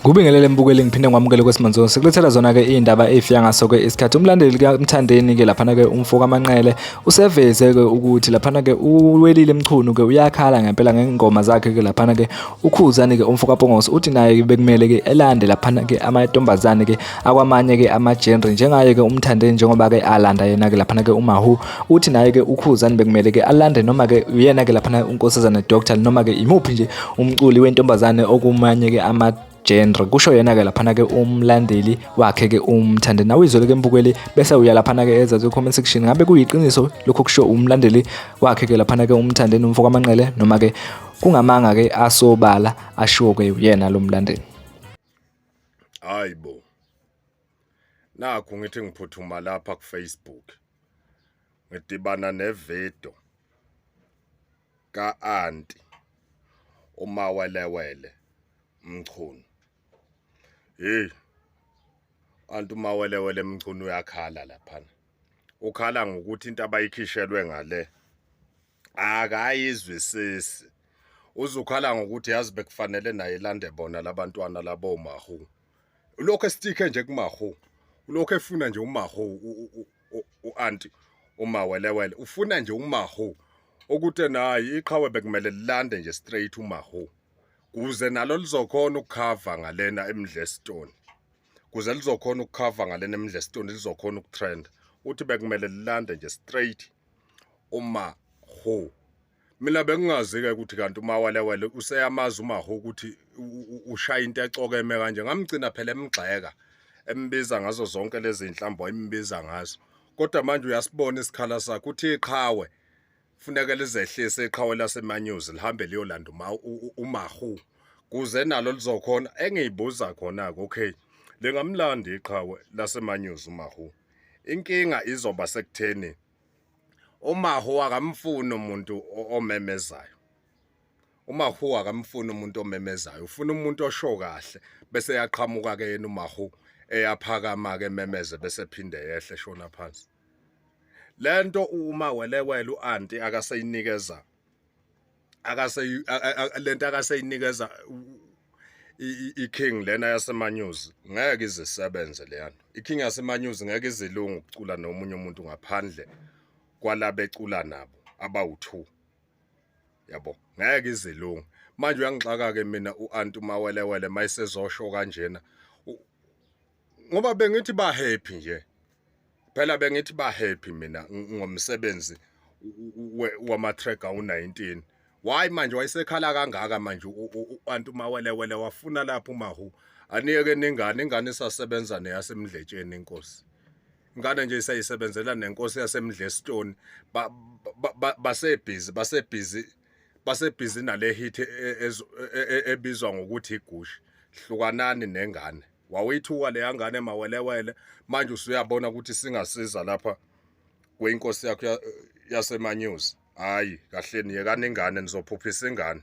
Kubingelele mbukeli ngiphinde ngamukele kwesimanje sikulethela zona-ke iy'ndaba ey'fika ngaso-ke isikhathi. Umlandeli kaMthandeni-ke laphana-ke umfo kaManqele useveze-ke ukuthi laphana-ke uwelile Mchunu-ke uyakhala ngempela ngengoma zakhe-ke laphana-ke uKhuzani-ke umfo kaPongosi uthi naye bekumele-ke elande laphana-ke amantombazane-ke akwamanye-ke ama-genre njengaye-ke uMthandeni njengoba-ke alanda yena-ke laphana-ke uMahu. Uthi naye-ke uKhuzani bekumele-ke alande noma-ke uyena-ke laphana uNkosazana Doctor noma-ke imuphi nje umculi wentombazane okumanye-ke genre. Kusho yena-ke laphana-ke umlandeli wakhe-ke uMthandeni. Awuyizwele-ke mbukeli bese uya laphana-ke ezazi comment section ngabe kuyiqiniso lokho kusho umlandeli wakhe-ke laphana-ke uMthandeni umfo kaManqele noma-ke kungamanga-ke asobala ashiwo-ke uyena lo mlandeli. Hayibo, nakho ngithi ngiphuthuma lapha kuFacebook ngidibana nevidiyo ka-anti uMawelewele Mchunu. Hey, anti uMawelewele Mchunu uyakhala laphana. Ukhala ngokuthi into abayikhishelwe ngale akayizwisisi. Uzukhala ngokuthi yazi bekufanele naye ilande bona labantwana labo Mahu. Ulokho esitike nje kuMahu. Ulokho efuna nje uMahu uanti uMawelewele. Ufuna nje uMahu ukuthi nayi iqhawe bekumele lilande nje straight uMahu. Kuze nalo lizokhona ukukhava ngalena eMdlestone. Kuze lizokhona ukukhava ngalena eMdlestone lizokhona ukutrend. Uthi bekumele lilande nje straight uMahu. Mina bengingazi-ke ukuthi kanti uMawelewele useyamazi uMahu ukuthi ushaya into ecokeme kanje. Ngamgcina phela emgxeka embiza ngazo zonke lezi inhlambo ayimbiza ngazo. Kodwa manje uyasibona isikhala sakhe uthi iqhawe funeka lizehlise iqhawe laseManyuzi lihambe liyolanda uMahu kuze nalo lizokhona engiyibuza khona-ke okay lingamlanda iqhawe laseManyuzi uMahu. Inkinga izoba sekutheni uMahu akamfuni umuntu omemezayo. uMahu akamfuni umuntu omemezayo, ufuna umuntu osho kahle bese yaqhamuka-ke yena uMahu eyaphakama-ke ememeze bese phinde yehle shona phansi. Lento uMawelewele uanti akaseyinikeza lento akaseyinikeza iking lena yaseManyuzi ngeke izisebenze leyana. Iking yaseManyuzi ngeke izilunga ukucula nomunye umuntu ngaphandle kwalabe ecula nabo abawu2. Yabo, ngeke izilunga. Manje uyangixaka-ke mina uanti uMawelewele mayisezosho kanjena ngoba bengithi ba happy nje. Phela bengithi ba happy mina ngomsebenzi wama-track awu19. Why manje wayesekhala kangaka manje uanti uMawelewele wafuna lapho uMahu aniyeke ningane ingane isasebenza neyasemdletsheni inkosi. Ingane nje isayisebenzela nenkosi yasemdlestone basebhizi nale hit ebizwa ngokuthi igushi. Hlukanani nengane. Wawuyithuka le ngane Mawelewele manje usuyabona ukuthi singasiza lapha kweinkosi yakho yaseManyuzi. Hayi kahle niyekani ingane nizophuphisa ingane.